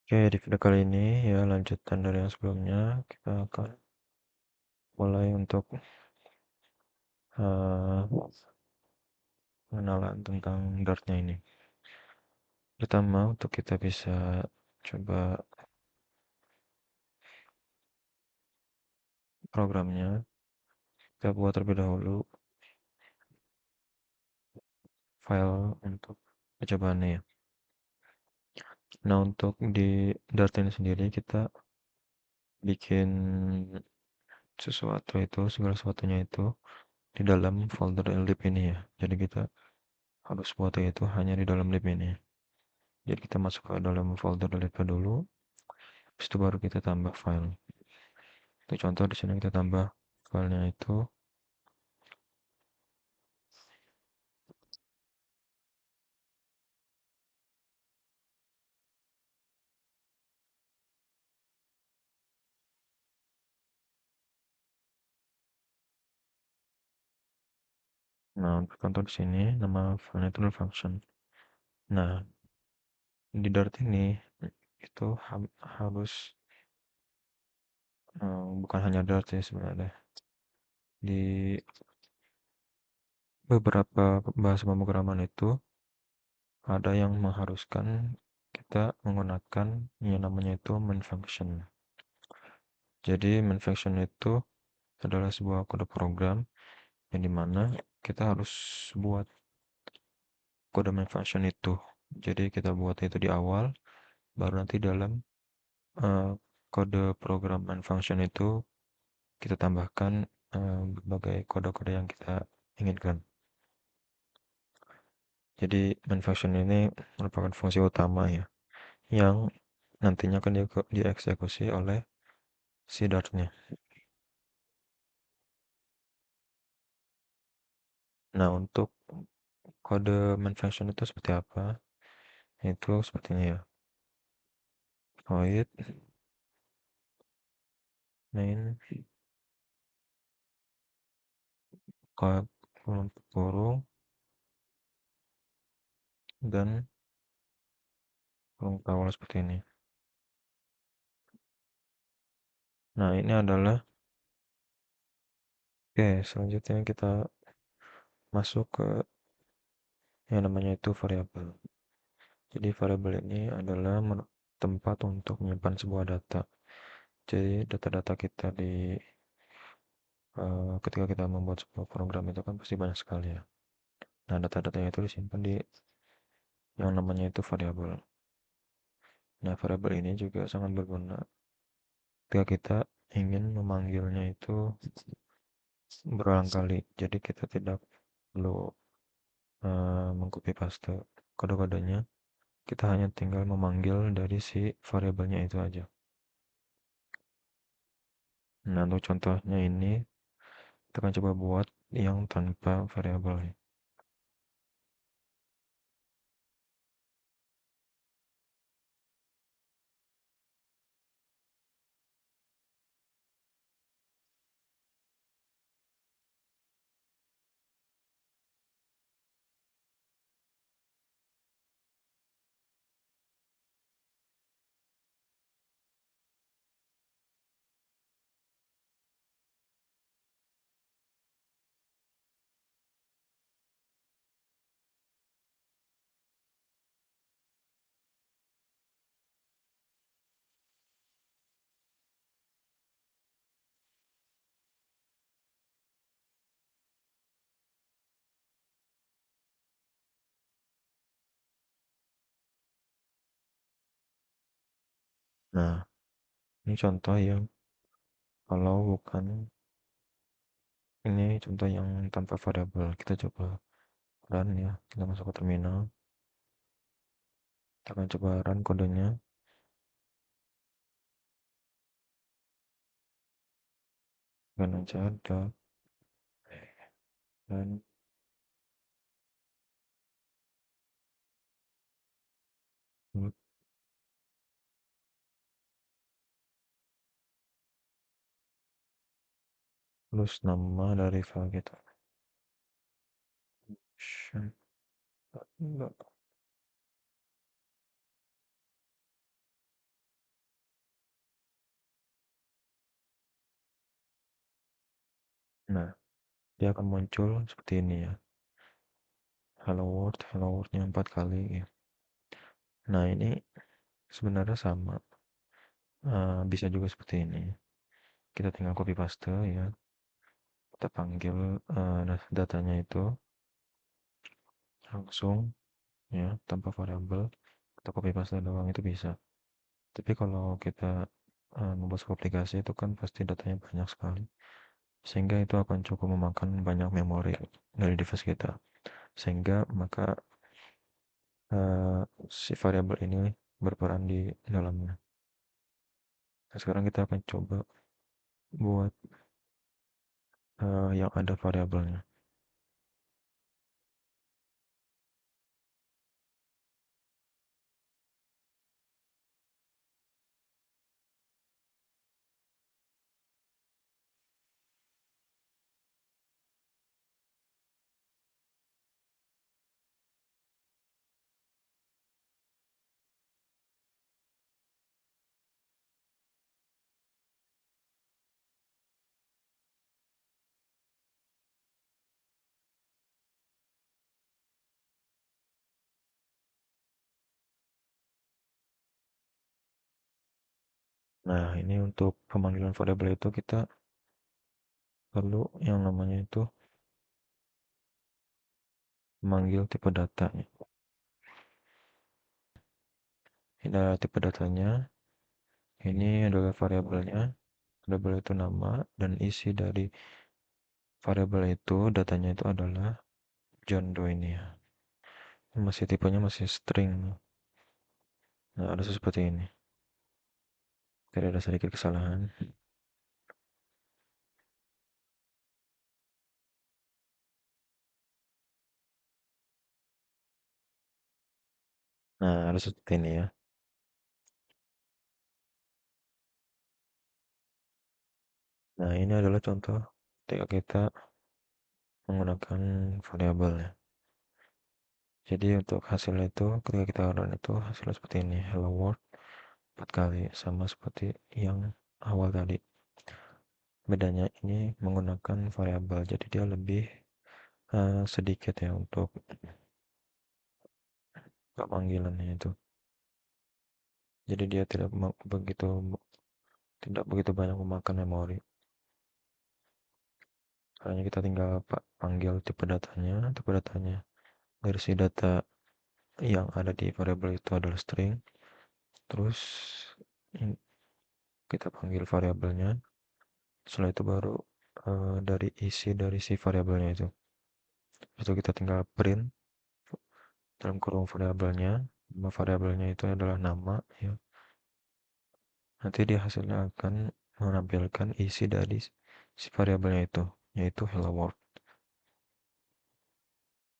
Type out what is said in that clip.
Oke, di video kali ini ya lanjutan dari yang sebelumnya kita akan mulai untuk eh, pengenalan tentang Dart-nya ini. Pertama untuk kita bisa coba programnya, kita buat terlebih dahulu file untuk percobaannya ya. Nah untuk di Dart ini sendiri kita bikin sesuatu itu, segala sesuatunya itu di dalam folder lib ini ya. Jadi kita harus buat itu hanya di dalam lib ini. Jadi kita masuk ke dalam folder lib dulu, habis itu baru kita tambah file. Untuk contoh di sini kita tambah filenya itu. Nah, untuk contoh di sini nama filenya itu function. Nah, di Dart ini itu harus bukan hanya Dart ya sebenarnya. Di beberapa bahasa pemrograman itu ada yang mengharuskan kita menggunakan yang namanya itu main function. Jadi main function itu adalah sebuah kode program yang dimana kita harus buat kode main function itu. Jadi kita buat itu di awal, baru nanti dalam eh, kode program main function itu kita tambahkan berbagai kode-kode yang kita inginkan. Jadi main function ini merupakan fungsi utama ya, yang nantinya akan dieksekusi oleh si Dart-nya. Nah, untuk kode main function itu seperti apa? Itu sepertinya ya. Void main kurung kurung dan kurung kawal seperti ini. Nah, ini adalah oke, selanjutnya kita masuk ke yang namanya itu variabel. Jadi variabel ini adalah tempat untuk menyimpan sebuah data. Jadi data-data kita ketika kita membuat sebuah program itu kan pasti banyak sekali ya. Nah, data-datanya itu disimpan di yang namanya itu variabel. Nah, variabel ini juga sangat berguna ketika kita ingin memanggilnya itu berulang kali. Jadi kita tidak perlu mengcopy paste kode-kodenya. Kita hanya tinggal memanggil dari si variabelnya itu aja. Nah, untuk contohnya ini kita akan coba buat yang tanpa variabel. Nah, ini contoh yang kalau bukan ini contoh yang tanpa variabel. Kita coba run ya. Kita masuk ke terminal. Kita akan coba run kodenya. Dengan aja dan terus nama dari file kita. Enggak. Nah, dia akan muncul seperti ini ya. Hello world-nya 4 kali ya. Nah, ini sebenarnya sama, bisa juga seperti ini. Kita tinggal copy paste ya. Kita panggil datanya itu langsung ya, tanpa variabel. Kita copy paste doang itu bisa. Tapi kalau kita membuat sebuah aplikasi itu kan pasti datanya banyak sekali. Sehingga itu akan cukup memakan banyak memori dari device kita. Sehingga maka eh, si variabel ini berperan di dalamnya. Nah, sekarang kita akan coba buat yang ada variabelnya. Nah, ini untuk pemanggilan variabel itu kita perlu yang namanya itu memanggil tipe data. Ini adalah tipe datanya. Ini adalah variabelnya. Variabel itu nama dan isi dari variabel itu datanya itu adalah John Doe ini ya. Masih tipenya masih string. Nah, ada seperti ini. Tidak ada sedikit kesalahan. Nah, ada seperti ini ya. Nah, ini adalah contoh ketika kita menggunakan variabel ya. Jadi untuk hasilnya itu ketika kita run itu hasilnya seperti ini. Hello world 4 kali sama seperti yang awal tadi. Bedanya ini menggunakan variabel. Jadi dia lebih sedikit ya untuk panggilannya itu. Jadi dia tidak begitu banyak memakan memori. Hanya kita tinggal panggil tipe datanya dari si data yang ada di variabel itu adalah string. Terus kita panggil variabelnya. Setelah itu baru dari isi dari si variabelnya itu. Itu kita tinggal print dalam kurung variabelnya. Nama variabelnya itu adalah nama ya. Nanti dia hasilnya akan menampilkan isi dari si variabelnya itu, yaitu hello world.